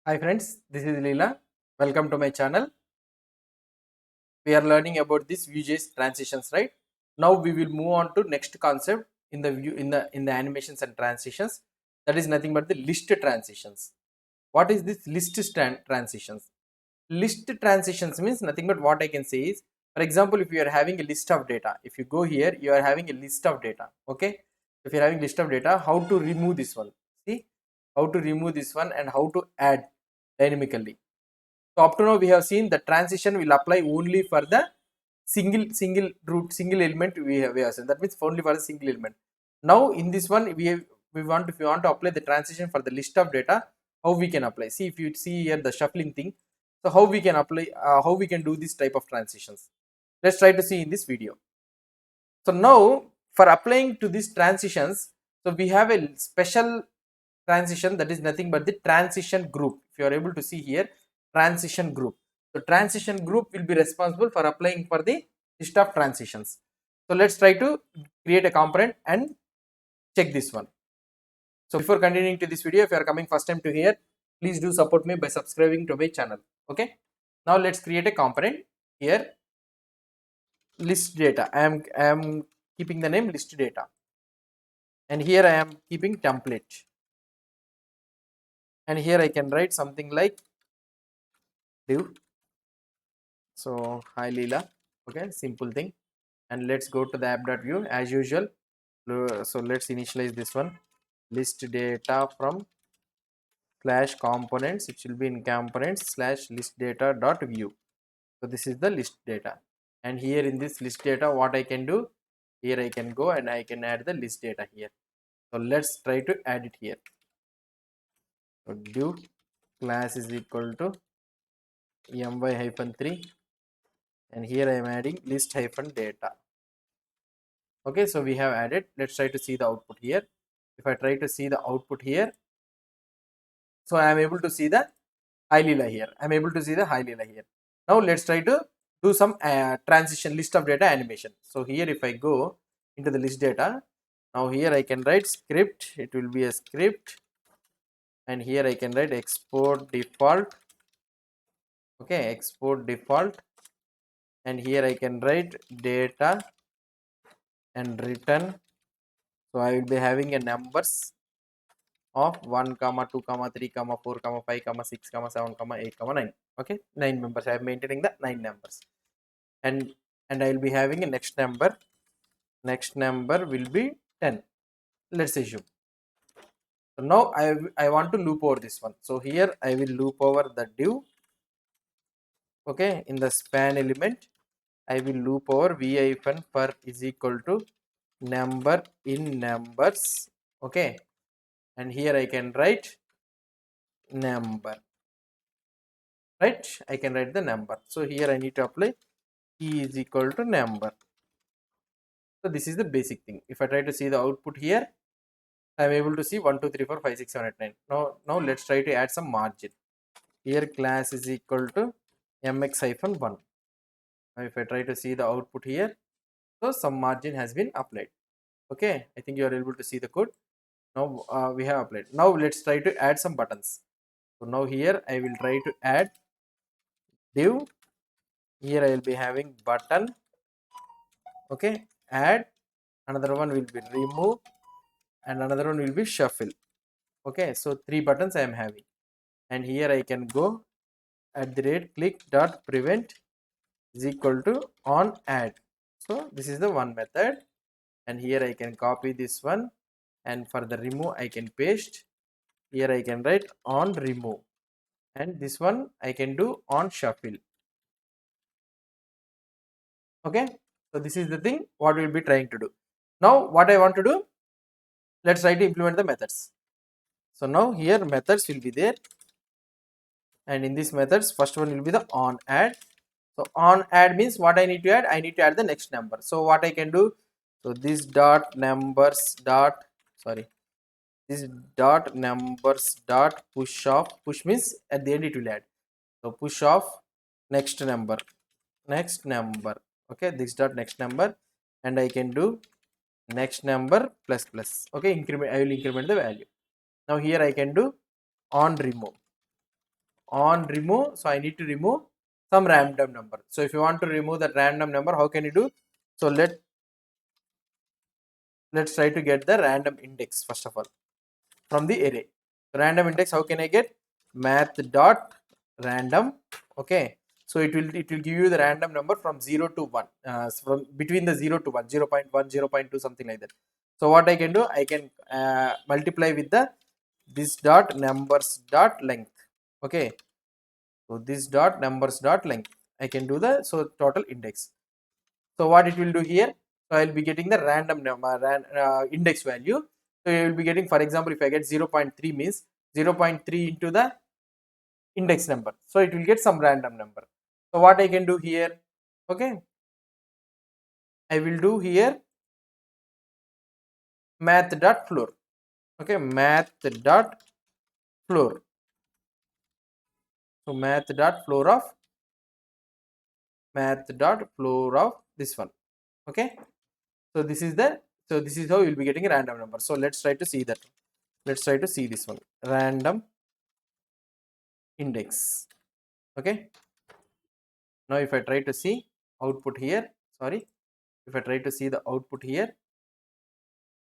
Hi friends, this is Leela. Welcome to my channel. We are learning about this Vuejs transitions, right? Now we will move on to next concept in the view in the animations and transitions. That is nothing but the list transitions. What is this list transitions? List transitions means nothing but what I can say is, for example, if you are having a list of data, if you go here, you are having a list of data. Okay, if you are having list of data, how to remove this one? See how to remove this one and how to add dynamically. So up to now we have seen the transition will apply only for the single element we have seen. That means only for the single element. Now in this one if we want to apply the transition for the list of data, how we can apply? See, if you see here the shuffling thing, so how we can apply, how we can do this type of transitions. Let's try to see in this video. So now for applying to these transitions, so we have a special transition, that is nothing but the transition group. If you are able to see here, transition group. So transition group will be responsible for applying for the list of transitions. So let's try to create a component and check this one. So before continuing to this video, if you are coming first time to here, please do support me by subscribing to my channel. Okay. Now let's create a component here. List data. I am keeping the name list data, and here I am keeping template, and here I can write something like div. So hi Leela. Okay, simple thing. And let's go to the app.view as usual. So let's initialize this one. List data from slash components. It will be in components slash list data dot view. So this is the list data. And here in this list data, what I can do? Here I can go and I can add the list data here. So let's try to add it here. So div class is equal to my-3, and here I am adding list hyphen data. Okay, so we have added. Let's try to see the output here. If I try to see the output here, so I am able to see the high lila here. I am able to see the high lila here. Now let's try to do some transition list of data animation. So here if I go into the list data, now here I can write script. It will be a script, and here I can write export default. Okay, export default, and here I can write data and return. So I will be having a numbers of 1 comma 2 comma 3 comma 4 comma 5 comma 6 comma 7 comma 8 comma 9. Okay, 9 numbers. I am maintaining the 9 numbers, and I will be having a next number. Next number will be 10. Let's assume. So now I want to loop over this one. So here I will loop over the div. Okay, in the span element I will loop over v hyphen per is equal to number in numbers. Okay, and here I can write number. Right, I can write the number. So here I need to apply key is equal to number. So this is the basic thing. If I try to see the output here, I am able to see 1 2 3 4 5 6 7 8 9. Now let's try to add some margin. Here class is equal to mx hyphen 1. Now if I try to see the output here, so some margin has been applied. Okay, I think you are able to see the code. Now we have applied. Now let's try to add some buttons. So now here I will try to add div. Here I will be having button. Okay, add. Another one will be remove, and another one will be shuffle. Okay, so 3 buttons I am having, and here I can go at the rate click dot prevent is equal to on add. So this is the one method, and here I can copy this one, and for the remove I can paste. Here I can write on remove, and this one I can do on shuffle. Okay, so this is the thing what we'll be trying to do. Now what I want to do, let's try to implement the methods. So now here methods will be there, and in these methods first one will be the on add. So on add means what I need to add? I need to add the next number. So what I can do? So this dot numbers dot, sorry, this dot numbers dot push off. Push means at the end it will add. So push off next number, next number. Okay, this dot next number, and I can do next number plus plus. Okay, increment. I will increment the value. Now here I can do on remove. on remove, so I need to remove some random number. So if you want to remove that random number, how can you do? So let's try to get the random index first of all from the array. Random index, how can I get? Math dot random. Okay, so it will give you the random number from 0 to 1, from between the 0 to 1, 0 0.1, 0 0.2, something like that. So what I can do, I can multiply with the this dot numbers dot length. Okay, so this dot numbers dot length, I can do the so total index. So what it will do here, so I will be getting the random number index value. So you will be getting, for example, if I get 0.3 means 0.3 into the index number, so it will get some random number. So what I can do here, okay, I will do here math dot floor. Okay, math dot floor. So math dot floor of this one. Okay, so this is the, so this is how you will be getting a random number. So let's try to see that. Let's try to see this one, random index. Okay, now if I try to see output here, sorry, if I try to see the output here,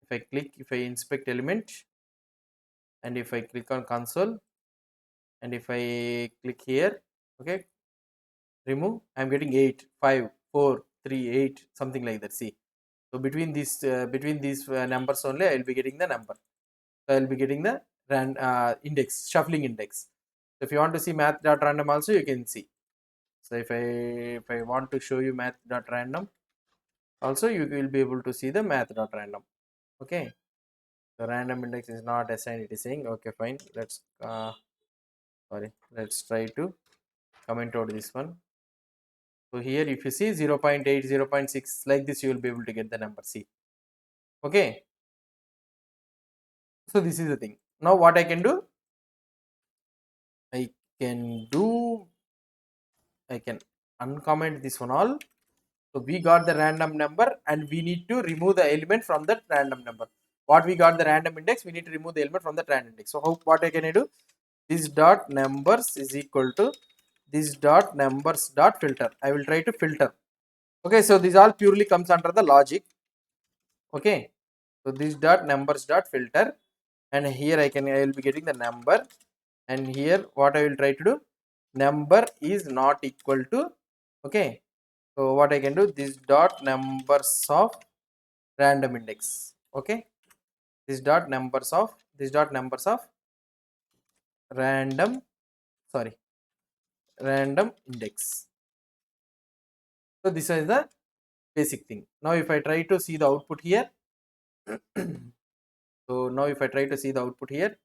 if I inspect element, and if I click on console, and if I click here, okay, remove, I'm getting 8, 5, 4, 3, 8, something like that. See, so between these numbers only, I will be getting the number. So I will be getting the index, shuffling index. So if you want to see math dot random also, you can see. So if I want to show you math dot random also, you will be able to see the math dot random. Okay, the random index is not assigned, it is saying. Okay, fine, let's sorry, let's try to comment out this one. So here if you see 0 0.8, 0 0.6, like this, you will be able to get the number. See, okay, so this is the thing. Now what I can do, I can do, I can uncomment this one all. So we got the random number and we need to remove the element from that random number. What we got the random index, we need to remove the element from that random index. So how, what I can do? This dot numbers is equal to this dot numbers dot filter. I will try to filter. Okay, so this all purely comes under the logic. Okay, so this dot numbers dot filter, and here I will be getting the number, and here what I will try to do, number is not equal to, okay, so what I can do, this dot numbers of random index. Okay, this dot numbers of random, sorry, random index. So this is the basic thing. Now if I try to see the output here, so now if I try to see the output here,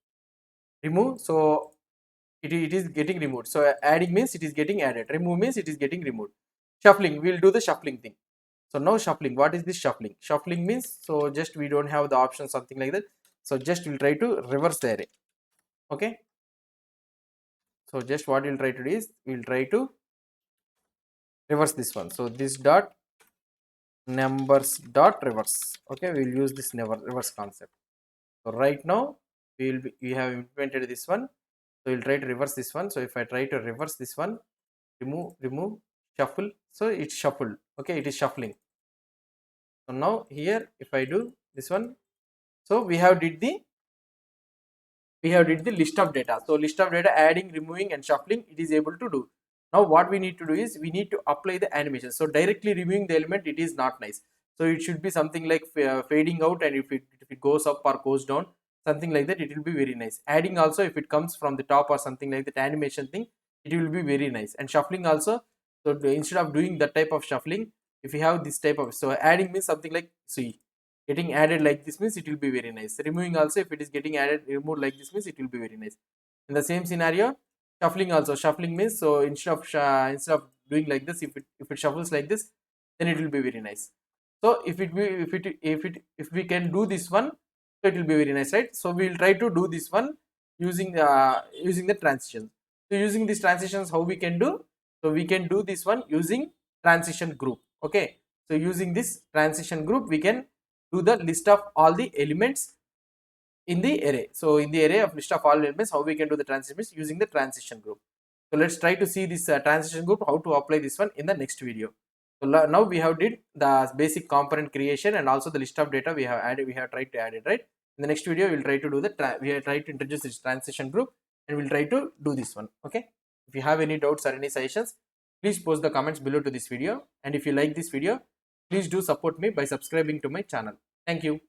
remove, so it is getting removed. So adding means it is getting added, remove means it is getting removed. Shuffling, we will do the shuffling thing. So now shuffling, what is this shuffling? Shuffling means, so just we don't have the option, something like that. So just we'll try to reverse the array. Okay, so just what we'll try to do is, we'll try to reverse this one. So this dot numbers dot reverse. Okay, we'll use this reverse concept. So right now we have implemented this one. So we'll try to reverse this one. So if I try to reverse this one, remove, shuffle, so it's shuffled. Okay, it is shuffling. So now here if I do this one, so we have did the list of data. So list of data, adding, removing and shuffling, it is able to do. Now what we need to do is, we need to apply the animation. So directly removing the element, it is not nice. So it should be something like fading out, and if it goes up or goes down, something like that, it will be very nice. Adding also, if it comes from the top or something like that, animation thing, it will be very nice. And shuffling also, so instead of doing that type of shuffling, if you have this type of, so adding means something like, see, getting added like this means it will be very nice. Removing also, if it is getting added, removed like this means it will be very nice. In the same scenario, shuffling also, shuffling means, so instead of doing like this, if it shuffles like this, then it will be very nice. So if we can do this one, so it will be very nice, right? So we will try to do this one using the transition. So using these transitions, how we can do? So we can do this one using transition group. Okay, so using this transition group, we can do the list of all the elements in the array. So in the array of list of all elements, how we can do the transition using the transition group. So let's try to see this transition group, how to apply this one in the next video. So now we have did the basic component creation and also the list of data we have added, we have tried to add it, right? In the next video, we'll try to do we will try to introduce this transition group and we'll try to do this one. Okay. If you have any doubts or any suggestions, please post the comments below to this video. And if you like this video, please do support me by subscribing to my channel. Thank you.